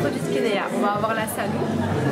produits de Kenea. On va avoir la Sanou.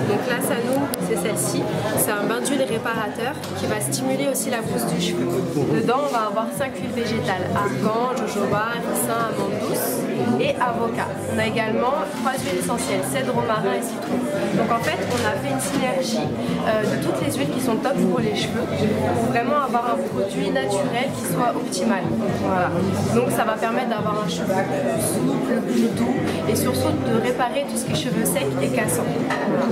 Donc la Sanou, c'est celle-ci. C'est un bain d'huile réparateur qui va stimuler aussi la pousse du cheveu. Dedans, on va avoir 5 huiles végétales, argan, jojoba, ricin, amande douce et avocat. On a également 3 huiles essentielles, cèdre, romarin et citron. Donc en fait, on a fait une synergie de toutes les huiles qui sont top pour les cheveux pour vraiment avoir un produit naturel qui soit optimal. Voilà. Donc ça va permettre d'avoir un cheveu plus souple, plus doux et surtout de réparer tout ce qui est cheveux secs et cassants. Voilà.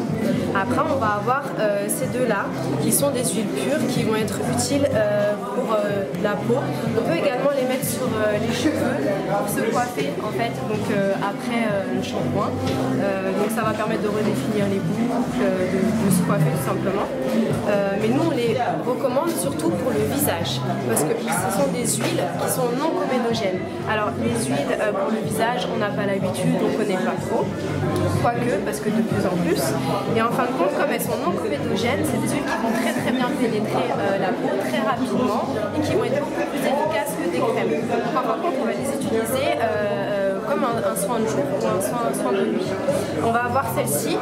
Après, on va avoir ces deux-là qui sont des huiles pures qui vont être utiles pour la peau. On peut également les mettre sur les cheveux pour se coiffer en fait, donc après le shampoing. Donc ça va permettre de redéfinir les boucles, de se coiffer tout simplement. Mais nous on les recommande surtout pour le visage parce que ce sont des huiles qui sont non comédogènes. Alors les huiles pour le visage on n'a pas l'habitude, on ne connaît pas trop, quoique parce que de plus en plus. Et en fin de compte, comme elles sont non comédogènes, c'est des huiles qui vont très très bien pénétrer la peau très rapidement et qui vont être beaucoup plus efficaces que des crèmes. Donc en fin de compte, on va les utiliser comme un soin de jour ou un soin de nuit. On va avoir celle-ci,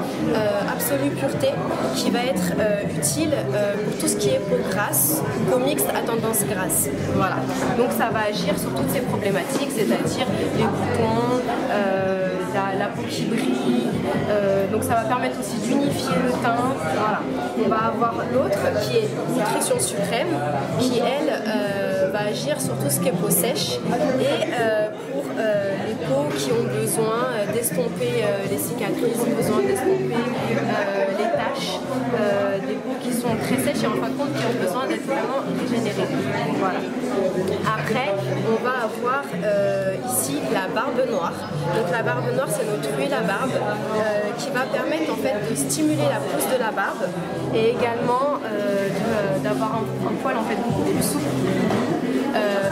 Absolue Pureté, qui va être utile pour tout ce qui est peau grasse, peau mixte à tendance grasse. Voilà. Donc ça va agir sur toutes ces problématiques, c'est-à-dire les boutons, la peau qui brille, donc ça va permettre aussi d'unifier le teint. Voilà. On va avoir l'autre qui est Nutrition Suprême, qui elle va agir sur tout ce qui est peau sèche et pour les peaux qui ont besoin d'estomper les cicatrices, besoin d'estomper les taches, des peaux qui sont très sèches et en fin de compte qui ont besoin d'être vraiment régénérées. Voilà. Après, on va avoir ici la barbe noire. Donc la barbe noire, c'est notre huile à barbe qui va permettre en fait de stimuler la pousse de la barbe et également d'avoir un poil en fait beaucoup plus souple,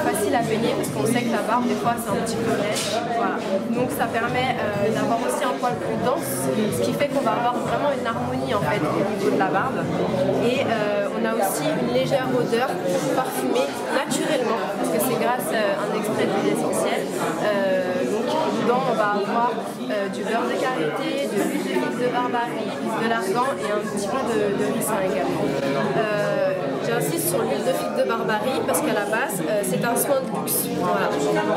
facile à peigner parce qu'on sait que la barbe des fois c'est un petit peu lèche. Voilà. Donc ça permet d'avoir aussi un poil plus dense, ce qui fait qu'on va avoir vraiment une harmonie en fait au niveau de la barbe. Et on a aussi une légère odeur parfumée naturellement parce que c'est grâce à un extrait d'huile essentielle. Donc dedans on va avoir du beurre de karité, de l'huile de figue de barbarie, de l'argan et un petit peu de ricin également. J'insiste sur l'huile de figue de barbarie parce qu'à la base c'est un soin de luxe. Voilà.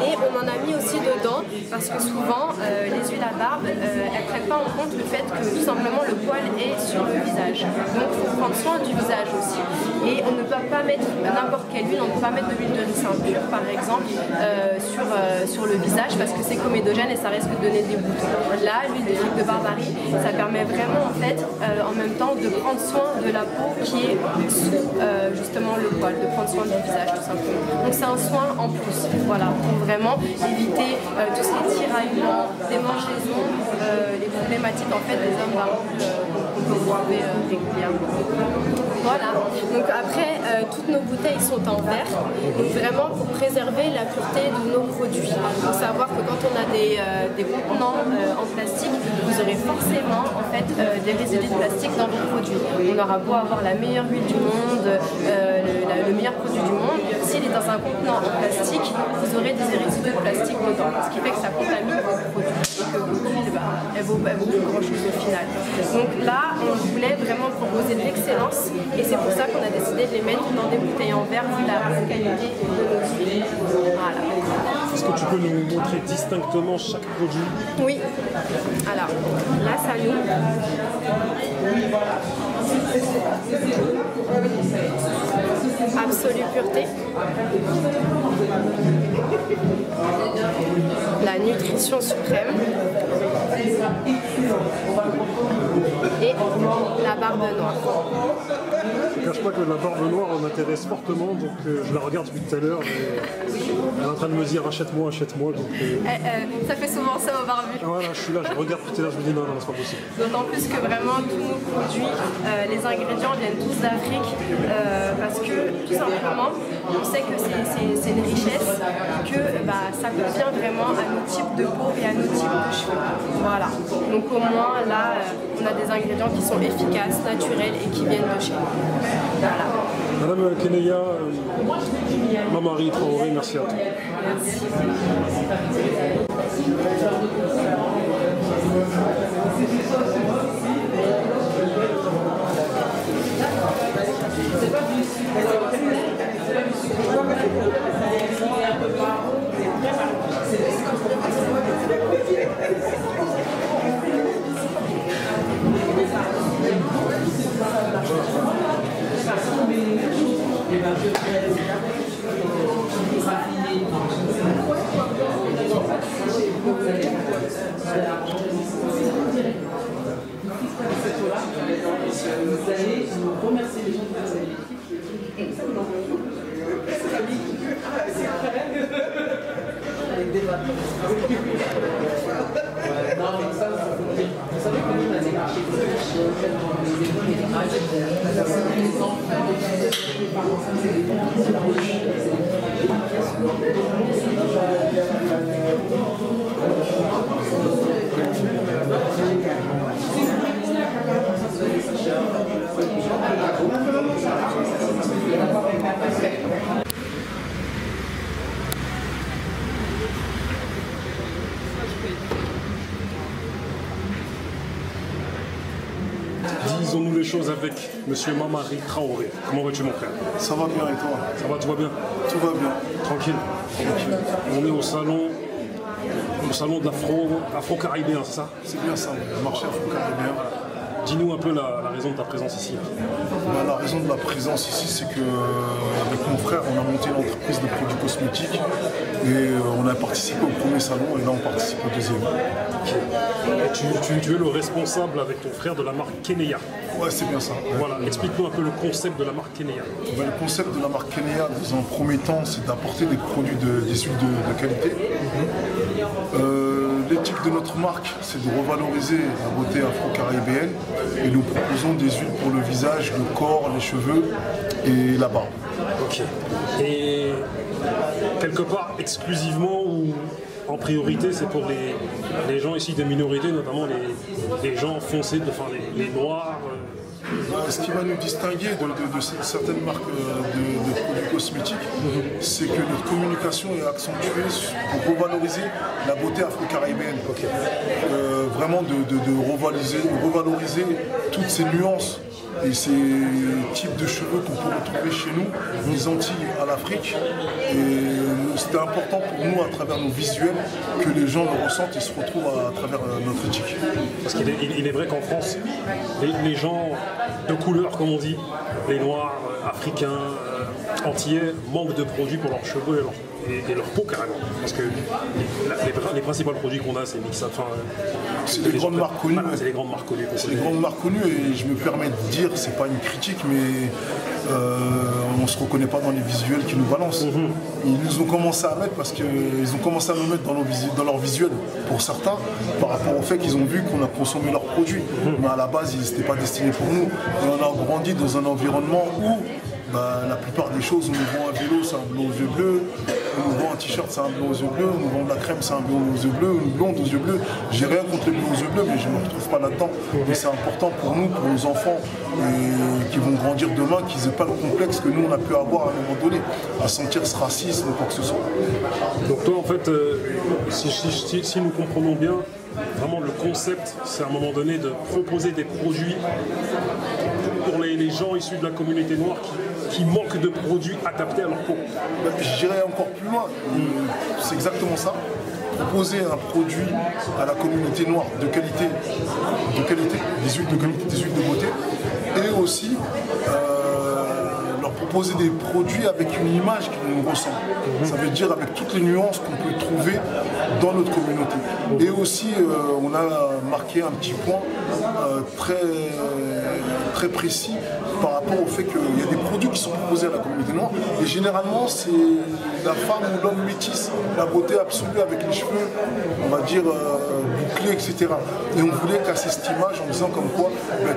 Et on en a mis aussi dedans parce que souvent les huiles à barbe elles ne prennent pas en compte le fait que tout simplement le poil est sur le visage. Donc il faut prendre soin du visage aussi. Et on ne peut pas mettre n'importe quelle huile, on ne peut pas mettre de l'huile de ricin pure par exemple sur le visage parce que c'est comédogène et ça risque de donner des boutons. Là l'huile de figue de barbarie ça permet vraiment en fait en même temps de prendre soin de la peau qui est sous justement le poil, de prendre soin du visage tout simplement. Donc c'est un soin en plus, voilà, pour vraiment éviter tout ce qui est tiraillement, démangeaisons, les problématiques en fait des hommes barbus qu'on peut trouver régulièrement. Voilà, donc après toutes nos bouteilles sont en verre, donc vraiment pour préserver la pureté de nos produits. Il faut savoir que quand on a des contenants en plastique, vous aurez forcément en fait des résidus de plastique dans vos produits. On aura beau avoir la meilleure huile du monde, le meilleur produit du monde, s'il est dans un contenant en plastique, vous aurez des résidus de plastique dedans, ce qui fait que ça contamine vos produits et que vos huiles, elles vaut plus grand chose au final. Donc là, on voulait vraiment proposer de l'excellence et c'est pour ça qu'on a décidé de les mettre dans des bouteilles en verre vu la bonne qualité de nos huiles. Voilà. Est-ce que tu peux nous montrer distinctement chaque produit? Oui. Alors, là, ça nous... Absolue Pureté, la Nutrition Suprême et la barbe noire. Je ne cache pas que la barbe noire m'intéresse fortement, donc je la regarde depuis tout à l'heure. Elle est en train de me dire achète-moi, achète-moi. Ça fait souvent ça aux barbus. Voilà, je suis là, je regarde tout à l'heure, je me dis non, c'est pas possible. D'autant plus que vraiment tous nos produits, les ingrédients viennent tous d'Afrique parce que tout simplement, on sait que c'est une richesse, que ça convient vraiment à nos types de peau et à nos types de cheveux. Voilà. Donc au moins là, on a des ingrédients qui sont efficaces, naturels et qui viennent de chez nous. Voilà. Madame Kenea, Mamary Traoré, merci à toi. Merci. Vous allez nous remercier les gens que vous avez écrits. Avec des bateaux. Non, mais ça, vous savez que nous, on a des marchés de pêche, dans les écoles, les enfants, les parents, c'est des Disons-nous les choses avec Monsieur Mamari Traoré. Comment vas-tu, mon frère? Ça va bien et toi? Ça va, tout va bien? Tout va bien. Tranquille. On est au salon de l'Afro-Caribéen, c'est ça? C'est bien ça, le marché afro-caribéen. Dis-nous un peu la raison de ta présence ici. La raison de la présence ici, c'est qu'avec mon frère, on a monté une entreprise de produits cosmétiques et on a participé au premier salon et là on participe au deuxième. Et tu es le responsable avec ton frère de la marque Kenea. Ouais, c'est bien ça. Voilà, explique-nous un peu le concept de la marque Kenea. Le concept de la marque Kenea, dans un premier temps, c'est d'apporter des produits des huiles de qualité. L'éthique de notre marque, c'est de revaloriser la beauté afro-caribéenne et nous proposons des huiles pour le visage, le corps, les cheveux et la barbe. Ok. Et quelque part, exclusivement ou en priorité, c'est pour les gens ici des minorités, notamment les gens foncés, enfin les noirs. Ce qui va nous distinguer de certaines marques de produits cosmétiques, c'est que notre communication est accentuée pour revaloriser la beauté afro-caribéenne. Okay. Vraiment de revaloriser toutes ces nuances et ces types de cheveux qu'on peut retrouver chez nous, des Antilles à l'Afrique. Et c'était important pour nous, à travers nos visuels, que les gens le ressentent et se retrouvent à travers notre éthique. Parce qu'il est vrai qu'en France, les gens de couleur, comme on dit, les noirs, africains, antillais, manquent de produits pour leurs cheveux et leur peau carrément. Parce que les principaux produits qu'on a, c'est Mixat. C'est les grandes marques connues. C'est les grandes marques connues. C'est les grandes marques connues et je me permets de dire, c'est pas une critique, mais on ne se reconnaît pas dans les visuels qu'ils nous balancent. Ils nous ont commencé à mettre parce qu'ils ont commencé à nous mettre dans leurs visuels pour certains, par rapport au fait qu'ils ont vu qu'on a consommé leurs produits. Mais à la base, ils n'étaient pas destinés pour nous. Et on a grandi dans un environnement où la plupart des choses, on nous vend un vélo, c'est un blond aux yeux bleus, on nous vend un t-shirt, c'est un blond aux yeux bleus, on nous vend de la crème, c'est un blond aux yeux bleus, une blonde aux yeux bleus. J'ai rien contre les blonds aux yeux bleus, mais je ne me retrouve pas là-dedans. Et c'est important pour nous, pour nos enfants qui vont grandir demain, qu'ils n'aient pas le complexe que nous on a pu avoir à un moment donné, à sentir ce racisme ou quoi que ce soit. Donc toi, en fait, si nous comprenons bien, vraiment le concept, c'est à un moment donné de proposer des produits pour les gens issus de la communauté noire qui manquent de produits adaptés à leur peau. Je dirais encore plus loin, c'est exactement ça. Proposer un produit à la communauté noire de qualité, des huiles de qualité, des huiles de beauté, et aussi leur proposer des produits avec une image qui nous ressemble. Ça veut dire avec toutes les nuances qu'on peut trouver dans notre communauté. Et aussi, on a marqué un petit point très précis par rapport au fait qu'il y a des produits qui sont proposés à la communauté noire. Et généralement, c'est la femme ou l'homme métisse, la beauté absolue avec les cheveux, on va dire, bouclés, etc. Et on voulait casser cette image en disant comme quoi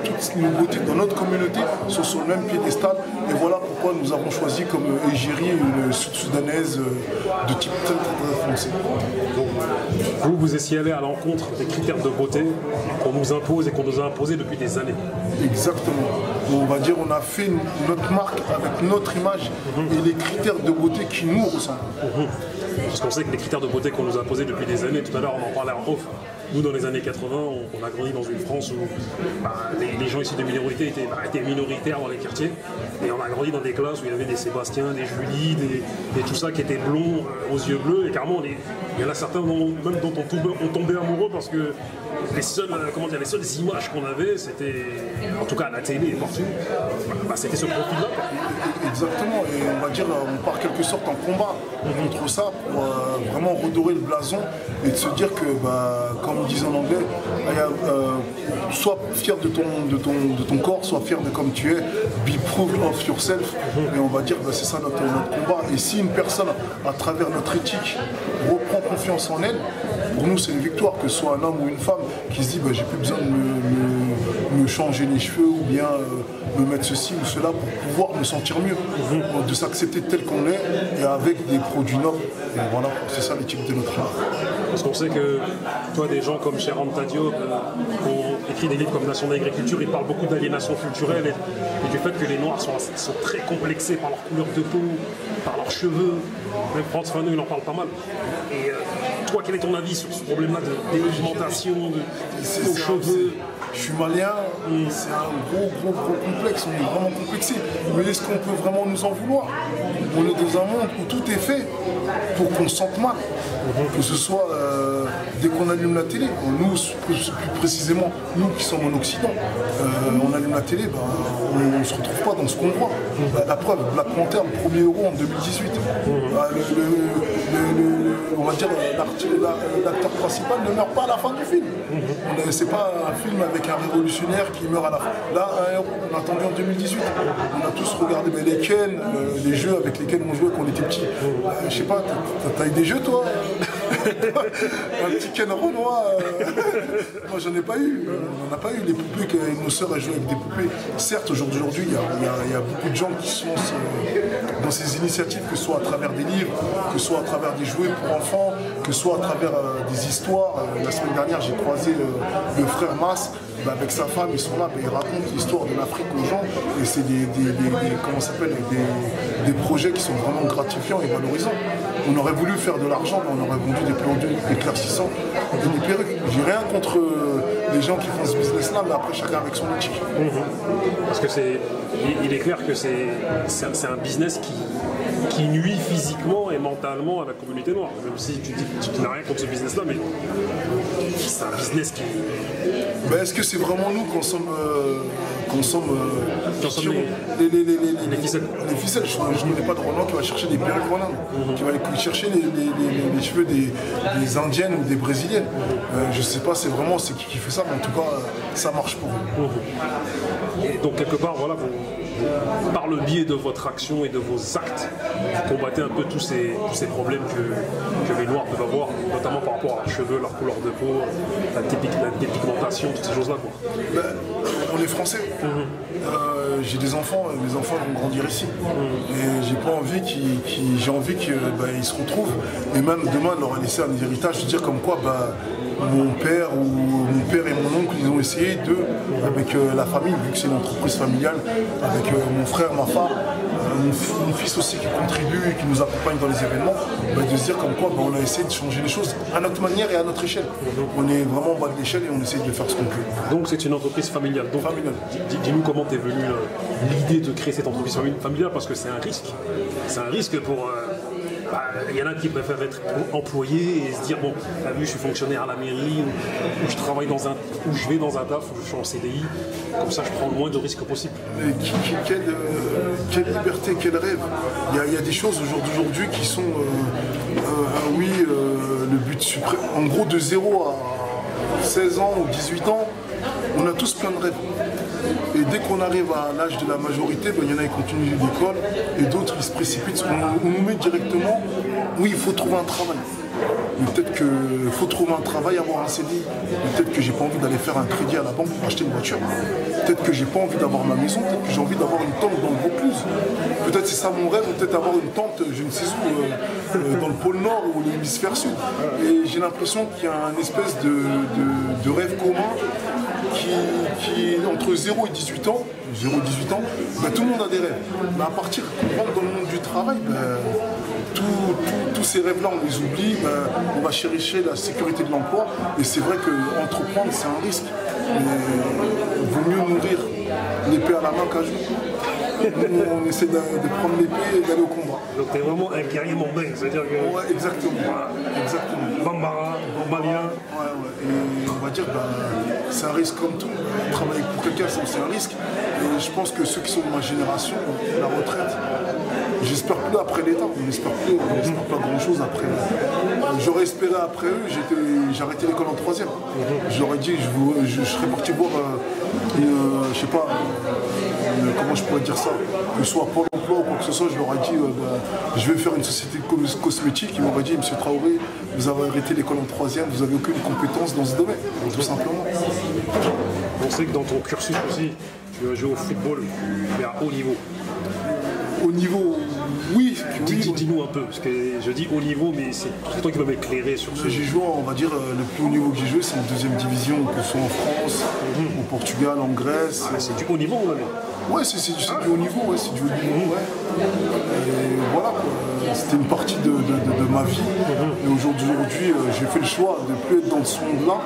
toutes nos beautés dans notre communauté sont sur le même piédestal. Et voilà pourquoi nous avons choisi comme égérie une sud-soudanaise de type très foncé. Donc, vous essayez d'aller à l'encontre des critères de beauté qu'on nous impose et qu'on nous a imposés depuis des années. Exactement. On va dire on a fait notre marque avec notre image et les critères de beauté qui nous ressemblent. Parce qu'on sait que les critères de beauté qu'on nous a imposés depuis des années, tout à l'heure on en parlait en off, Nous, dans les années 80, on a grandi dans une France où les gens issus des minorités étaient minoritaires dans les quartiers. Et on a grandi dans des classes où il y avait des Sébastien, des Julie, des tout ça qui étaient blonds aux yeux bleus. Et carrément, il y en a certains même dont on tombait amoureux parce que les seules images qu'on avait, c'était, en tout cas à la télé et partout, c'était ce profil-là. Exactement, et on va dire, on part quelque sorte en combat contre ça pour vraiment redorer le blason et de se dire que, comme on dit en anglais, sois fier de ton corps, sois fier de comme tu es, be proud of yourself, et on va dire c'est ça notre combat. Et si une personne, à travers notre éthique, reprend confiance en elle, pour nous c'est une victoire, que ce soit un homme ou une femme qui se dit j'ai plus besoin de me changer les cheveux ou bien me mettre ceci ou cela pour pouvoir me sentir mieux, de s'accepter tel qu'on est et avec des produits nobles. Et voilà, c'est ça l'éthique de notre art. Parce qu'on sait que toi, des gens comme Cher Anta Diop ont écrit des livres comme Nation d'agriculture, ils parlent beaucoup d'aliénation culturelle et du fait que les Noirs sont très complexés par leur couleur de peau, par leurs cheveux. Même Frantz Fanon, il en parle pas mal. Et toi, quel est ton avis sur ce problème-là de dépigmentation, aux cheveux? Je suis malien, c'est un gros complexe, on est vraiment complexé. Mais est-ce qu'on peut vraiment nous en vouloir? On est dans un monde où tout est fait pour qu'on se sente mal. Que ce soit dès qu'on allume la télé, nous, plus précisément, nous qui sommes en Occident, on allume la télé, on ne se retrouve pas dans ce qu'on voit. La preuve, Black Panther, le premier euro en 2018. On va dire l'acteur principal ne meurt pas à la fin du film. C'est pas un film avec un révolutionnaire qui meurt à la fin. Là, un héros, on a attendu en 2018. On a tous regardé les Ken, les jeux avec lesquels on jouait quand on était petit. Je sais pas, t'as eu des jeux toi? Un petit Ken Renoir. Moi j'en ai pas eu. On n'a pas eu les poupées que nos sœurs jouaient avec des poupées. Certes, aujourd'hui, il y a beaucoup de gens qui sont dans ces initiatives, que ce soit à travers des livres, que ce soit à travers des jouets pour enfants, que ce soit à travers des histoires. La semaine dernière, j'ai croisé le frère Mas. Avec sa femme, ils sont là, ils racontent l'histoire de l'Afrique aux gens et c'est des projets qui sont vraiment gratifiants et valorisants. On aurait voulu faire de l'argent, mais on aurait vendu des produits éclaircissants et des perruques. J'ai rien contre les gens qui font ce business-là, mais après chacun avec son éthique. Parce que il est clair que c'est un business qui nuit physiquement et mentalement à la communauté noire. Même si tu dis que tu n'as rien contre ce business-là, mais c'est un business qui... Est-ce que c'est vraiment nous qui consomme les ficelles? Les ficelles, je ne connais pas de Roland qui va chercher des perruques Roland, qui va aller chercher les cheveux des Indiennes ou des Brésiliennes. Je ne sais pas c'est qui fait ça, mais en tout cas, ça marche pour eux. Et donc quelque part, voilà, par le biais de votre action et de vos actes, vous combattez un peu tous ces problèmes que les Noirs peuvent avoir, notamment par rapport à leurs cheveux, leur couleur de peau, la dépigmentation, toutes ces choses-là. On est français. J'ai des enfants, mes enfants vont grandir ici. Et j'ai pas envie j'ai envie qu'ils se retrouvent. Et même demain, leur laisser un héritage, de dire comme quoi mon père et mon oncle, ils ont essayé avec la famille, vu que c'est une entreprise familiale, avec mon frère, ma femme, mon fils aussi qui contribue et qui nous accompagne dans les événements, de se dire comme quoi on a essayé de changer les choses à notre manière et à notre échelle. On est vraiment en bas de l'échelle et on essaie de faire ce qu'on peut. Donc c'est une entreprise familiale. Donc, dis-nous comment t'es venu l'idée de créer cette entreprise familiale, parce que c'est un risque. C'est un risque pour... Il y en a qui préfèrent être employé et se dire bon, t'as vu, je suis fonctionnaire à la mairie, ou je travaille ou je vais dans un taf, ou je suis en CDI, comme ça je prends le moins de risques possible. Mais quelle liberté, quel rêve. Il y a des choses aujourd'hui qui sont le but suprême. En gros, de 0 à 16 ans ou 18 ans, on a tous plein de rêves. Et dès qu'on arrive à l'âge de la majorité, il y en a qui continuent l'école et d'autres qui se précipitent. On nous met directement, oui, il faut trouver un travail. Peut-être qu'il faut trouver un travail, avoir un CDI. Peut-être que j'ai pas envie d'aller faire un crédit à la banque pour acheter une voiture. Peut-être que j'ai pas envie d'avoir ma maison, peut-être que j'ai envie d'avoir une tente dans le Vaucluse. Peut-être c'est ça mon rêve, ou peut-être avoir une tente, je ne sais où, dans le pôle Nord ou l'hémisphère Sud. Et j'ai l'impression qu'il y a une espèce de rêve commun qui est entre 0 et 18 ans. 0 et 18 ans, tout le monde a des rêves. Mais à partir qu'on rentre dans le monde du travail, tous ces rêves-là, on les oublie, on va chercher la sécurité de l'emploi. Et c'est vrai qu'entreprendre, c'est un risque. Mais il vaut mieux nourrir l'épée à la main qu'à jouer. Nous, on essaie de prendre l'épée et d'aller au combat. Donc t'es vraiment un guerrier mandingue, c'est-à-dire que... Ouais, exactement. Bambara, Bambalien. Ouais. Et on va dire, c'est un risque comme tout. Travailler pour quelqu'un, c'est un risque. Et je pense que ceux qui sont de ma génération, la retraite, j'espère plus après l'État, on n'espère pas grand-chose après. J'aurais espéré après eux, j'ai arrêté l'école en 3e. J'aurais dit, je serais parti voir, je sais pas, comment je pourrais dire ça, que ce soit Pôle emploi ou quoi que ce soit, je leur ai dit, je vais faire une société de cosmétiques. Ils m'auraient dit, M. Traoré, vous avez arrêté l'école en 3e, vous n'avez aucune compétence dans ce domaine, tout simplement. On sait que dans ton cursus aussi, tu as joué au football, mais à haut niveau. Au niveau, oui. Dis-nous un peu, parce que je dis haut niveau, mais c'est toi qui vas m'éclairer sur ce. J'ai joué, on va dire, le plus haut niveau que j'ai joué, c'est en 2e division, que ce soit en France, au Portugal, en Grèce. Ah, c'est du haut niveau, même. Ouais, c'est du haut niveau, ouais, c'est du haut niveau, ouais. Et voilà, quoi. C'était une partie de ma vie. Et aujourd'hui, j'ai fait le choix de ne plus être dans ce monde-là.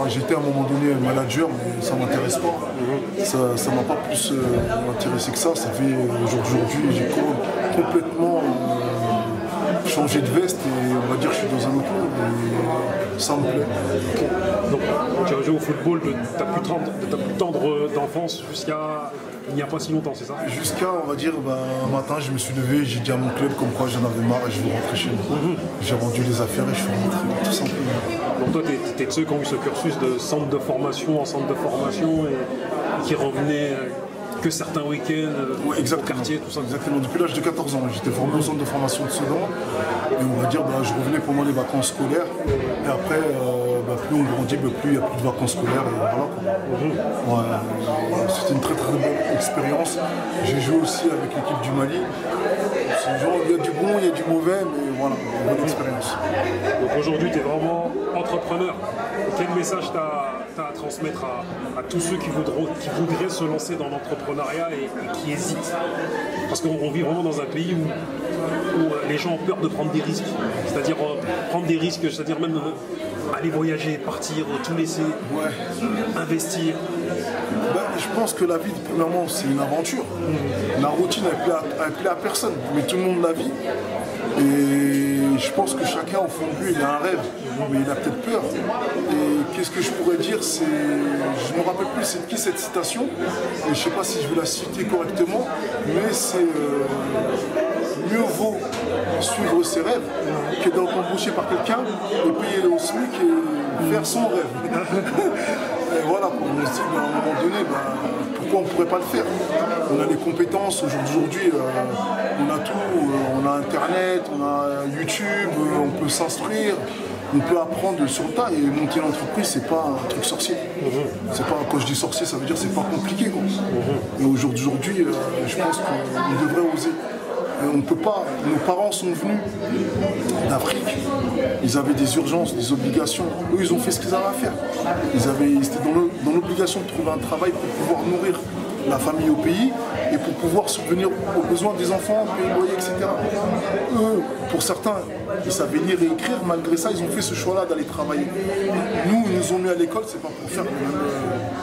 J'étais à un moment donné manager, mais ça ne m'intéresse pas. Ça ne m'a pas plus intéressé que ça. Ça fait aujourd'hui, j'ai complètement changé de veste et on va dire que je suis dans un autre monde. Et ça me plaît. Donc, tu as joué au football de ta plus tendre d'enfance jusqu'à il n'y a pas si longtemps, c'est ça? Jusqu'à, on va dire, un matin, je me suis levé, j'ai dit à mon club comme quoi j'en avais marre et je veux rentrer chez moi. J'ai rendu les affaires et je suis rentré, tout simplement. Donc toi, tu es de ceux qui ont eu ce cursus de centre de formation en centre de formation et qui revenaient que certains week-ends au quartier, tout ça. Exactement, depuis l'âge de 14 ans, j'étais formé au centre de formation de Sedan. Et on va dire, je revenais pendant les vacances scolaires. Et après, plus on grandit, plus il n'y a plus de vacances scolaires. Et voilà. C'était une très très bonne expérience. J'ai joué aussi avec l'équipe du Mali. Il y a du bon, il y a du mauvais, mais voilà, une bonne expérience. Donc aujourd'hui, tu es vraiment entrepreneur. Quel message tu as à transmettre à tous ceux qui voudraient se lancer dans l'entrepreneuriat et qui hésitent? Parce qu'on vit vraiment dans un pays où les gens ont peur de prendre des risques. C'est-à-dire prendre des risques, c'est-à-dire même aller voyager, partir, tout laisser, investir. Je pense que la vie, premièrement, c'est une aventure. La routine, elle plaît à personne, mais tout le monde la vit. Et je pense que chacun, au fond de lui, il a un rêve, mais il a peut-être peur. Et qu'est-ce que je pourrais dire? Je ne me rappelle plus c'est de qui cette citation, et je ne sais pas si je vais la citer correctement, mais c'est mieux vaut suivre ses rêves que d'être embauché par quelqu'un et payer au SMIC et faire son rêve. Et voilà, on se dit, à un moment donné, pourquoi on ne pourrait pas le faire? On a les compétences, aujourd'hui, on a tout, on a Internet, on a YouTube, on peut s'instruire, on peut apprendre sur le tas et monter l'entreprise, c'est pas un truc sorcier. C'est pas, quand je dis sorcier, ça veut dire c'est pas compliqué. Et aujourd'hui, je pense qu'on devrait oser. On ne peut pas, nos parents sont venus d'Afrique, ils avaient des urgences, des obligations. Eux, ils ont fait ce qu'ils avaient à faire. Ils étaient dans l'obligation de trouver un travail pour pouvoir nourrir la famille au pays et pour pouvoir subvenir aux besoins des enfants, payer le loyer, etc. Eux, pour certains, ils savaient lire et écrire, malgré ça, ils ont fait ce choix-là d'aller travailler. Nous, ils nous ont mis à l'école, c'est pas pour faire le même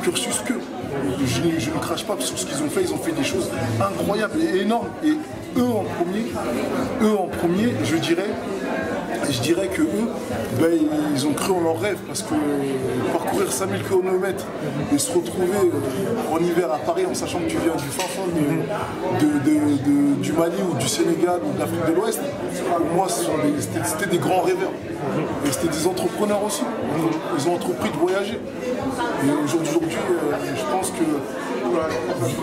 cursus qu'eux. Je ne crache pas sur ce qu'ils ont fait des choses incroyables et énormes. Et eux en premier, je dirais que eux, ils ont cru en leur rêve parce que parcourir 5000 km et se retrouver en hiver à Paris en sachant que tu viens du fin fond du Mali ou du Sénégal ou de l'Afrique de l'Ouest, pour moi c'était des grands rêveurs. Et c'était des entrepreneurs aussi. Ils ont entrepris de voyager. Et aujourd'hui, je pense que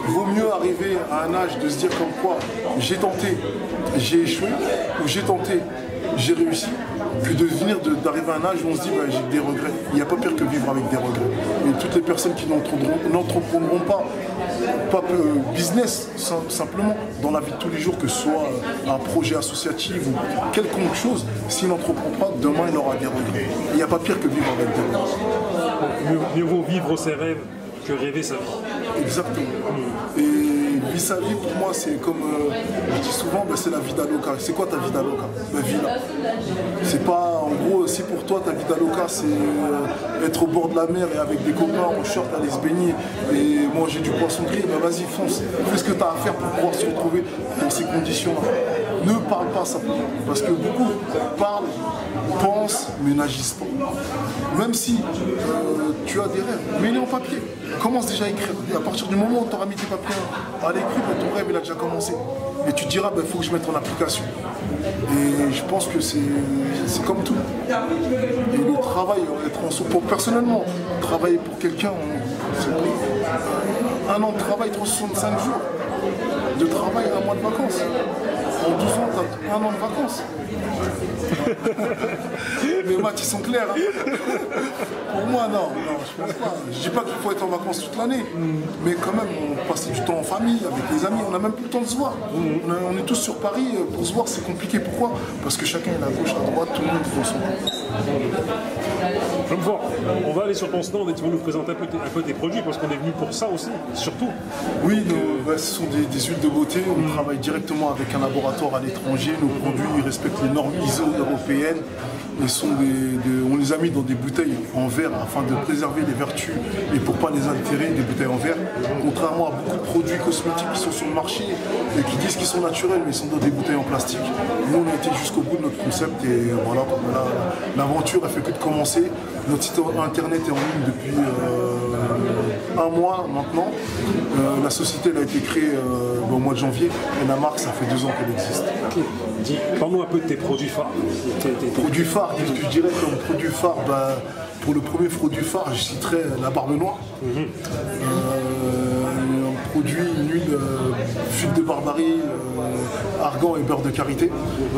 vaut mieux arriver à un âge de se dire comme quoi j'ai tenté, j'ai échoué, ou j'ai tenté, j'ai réussi, que d'arriver à un âge où on se dit j'ai des regrets. Il n'y a pas pire que vivre avec des regrets. Et toutes les personnes qui n'entreprendront pas business simplement dans la vie de tous les jours, que ce soit un projet associatif ou quelconque chose, s'il n'entreprend pas, demain il aura des regrets. Il n'y a pas pire que vivre avec des regrets. Mieux vaut vivre ses rêves que rêver sa vie. Exactement. Et Gagner sa vie, pour moi, c'est comme je dis souvent, ben, c'est la vida loca. C'est quoi ta vida loca? La villa. C'est pas, en gros, si pour toi, ta vida loca, c'est être au bord de la mer et avec des copains en short, aller se baigner et manger du poisson gris, ben vas-y, fonce. Fais ce que tu as à faire pour pouvoir se retrouver dans ces conditions-là. Ne parle pas simplement. Parce que beaucoup parlent, pensent, mais n'agissent pas. Même si tu as des rêves, mets-les en papier. Commence déjà à écrire. Et à partir du moment où tu auras mis tes papiers à l'écrit, ben, ton rêve il a déjà commencé. Et tu te diras, il faut que je mette en application. Et je pense que c'est comme tout. Et le travail, personnellement, travailler pour quelqu'un, un an de travail, 365 jours de travail, un mois de vacances. En 12 ans, tu as un an de vacances. Les maths, ils sont clairs. Hein. Pour moi, non, je pense pas. Je dis pas qu'il faut être en vacances toute l'année, mais quand même, on passe du temps en famille, avec les amis, on n'a même plus le temps de se voir. On est tous sur Paris, pour se voir, c'est compliqué. Pourquoi? Parce que chacun est à gauche, à droite, tout le monde est dans son coin. Je me vois. On va aller sur ton stand et tu vas nous présenter un peu tes produits, parce qu'on est venu pour ça aussi, surtout. Oui, ce sont des huiles de beauté. On travaille directement avec un laboratoire à l'étranger. Nos produits respectent les normes ISO européennes. On les a mis dans des bouteilles en verre afin de préserver les vertus et pour ne pas les altérer, des bouteilles en verre. Contrairement à beaucoup de produits cosmétiques qui sont sur le marché et qui disent qu'ils sont naturels mais ils sont dans des bouteilles en plastique. Nous on a été jusqu'au bout de notre concept et voilà, l'aventure a fait que de commencer. Notre site internet est en ligne depuis un mois maintenant. La société elle a été créée au mois de janvier et la marque ça fait 2 ans qu'elle existe. Okay. Parle-nous un peu de tes produits phares. Produits phares, qu'est-ce que je dirais comme produit phare? Pour le premier produit phare, je citerai la barbe noire. Un produit, une huile, huile de barbarie, argan et beurre de karité,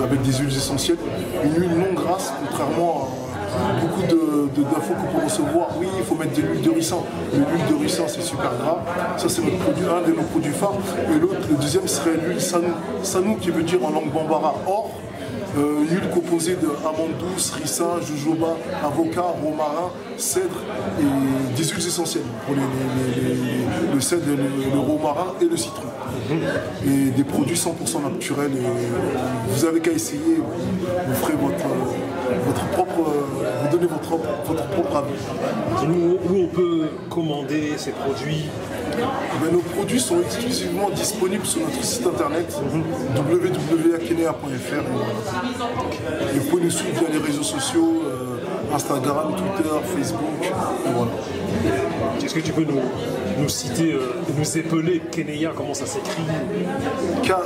avec des huiles essentielles. Une huile non grasse, contrairement à beaucoup d'infos qu'on peut recevoir. Oui, il faut mettre de l'huile de ricin. L'huile de ricin, c'est super gras. Ça, c'est notre produit, un de nos produits phares. Et l'autre, le deuxième, serait l'huile sanou. Sanou qui veut dire en langue bambara or. Une huile composée d'amandes douces, ricin, jojoba, avocat, romarin, cèdre et des huiles essentielles pour le cèdre, le romarin et le citron. Et des produits 100% naturels. Et vous avez qu'à essayer, vous ferez votre propre, vous donnez votre propre avis. Dis-nous où on peut commander ces produits. Nos produits sont exclusivement disponibles sur notre site internet www.akenea.fr. Et vous pouvez nous suivre via les réseaux sociaux, Instagram, Twitter, Facebook. Et voilà. Est-ce que tu peux nous citer, nous épeler Kenea, comment ça s'écrit? Kenea.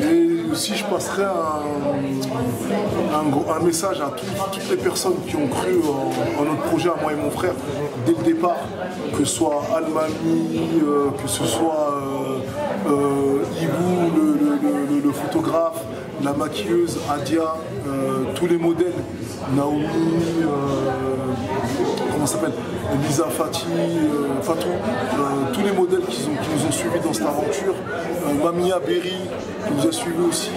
Et aussi je passerai un message à toutes les personnes qui ont cru en notre projet, à moi et mon frère, dès le départ, que ce soit Almami, que ce soit Ibou, le photographe, la maquilleuse, Adia, tous les modèles, Naomi, comment ça s'appelle, Lisa Fatou, tous les modèles qui nous ont suivis dans cette aventure, Mamia Berry qui nous a suivis aussi,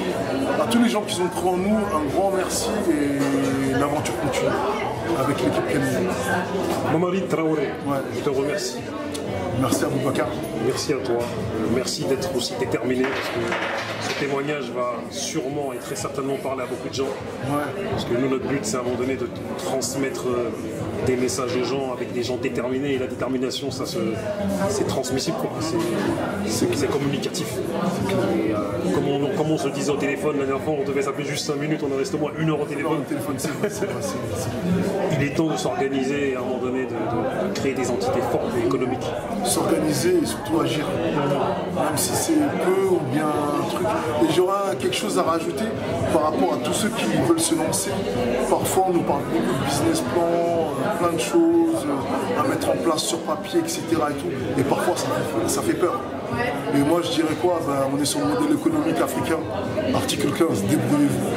à tous les gens qui ont cru en nous, un grand merci et l'aventure continue avec l'équipe Kenea. Mamadi Traoré, je te remercie. Merci à vous, Bakar. Merci à toi. Merci d'être aussi déterminé parce que ce témoignage va sûrement et très certainement parler à beaucoup de gens. Parce que nous, notre but, c'est à un moment donné de transmettre des messages aux gens avec des gens déterminés. Et la détermination, c'est transmissible, c'est communicatif. Et, comme on se disait au téléphone la dernière fois, on devait s'appeler juste 5 minutes, on en reste au moins 1 heure au téléphone. Il est temps de s'organiser et à un moment donné de créer des entités fortes et économiques. S'organiser et surtout agir, même si c'est peu ou bien un truc. Et j'aurais quelque chose à rajouter par rapport à tous ceux qui veulent se lancer. Parfois on nous parle beaucoup de business plan, plein de choses à mettre en place sur papier, etc. Et parfois ça fait peur. Et moi, je dirais quoi? On est sur le modèle économique africain. Article 15, débrouillez-vous.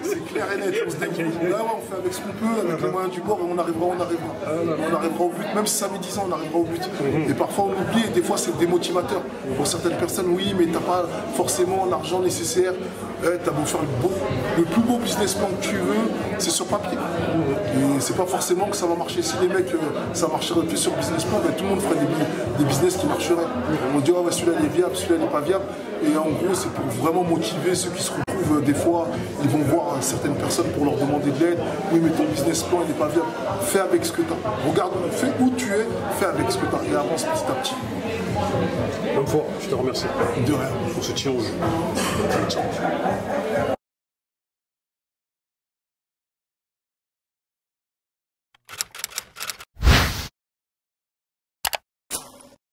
C'est clair et net. On se débrouille. Là, on fait avec ce qu'on peut, avec les moyens du bord, et on arrivera. On arrivera au but. Même si ça met 10 ans, on arrivera au but. Et parfois, on oublie, et des fois, c'est démotivateur. Pour certaines personnes, oui, mais t'as pas forcément l'argent nécessaire. T'as beau faire le plus beau business plan que tu veux, c'est sur papier. Et c'est pas forcément que ça va marcher. Si les mecs, ça marcherait plus sur le business plan, tout le monde ferait des business qui marcheraient. On dirait, ouais, celui-là il est viable, celui-là il n'est pas viable. Et en gros, c'est pour vraiment motiver ceux qui se retrouvent, des fois, ils vont voir certaines personnes pour leur demander de l'aide. Oui, mais ton business plan il n'est pas viable. Fais avec ce que tu as. Regarde, fais où tu es, fais avec ce que tu as. Et avance petit à petit. Bonne fois, je te remercie. De rien. On se tient au jeu.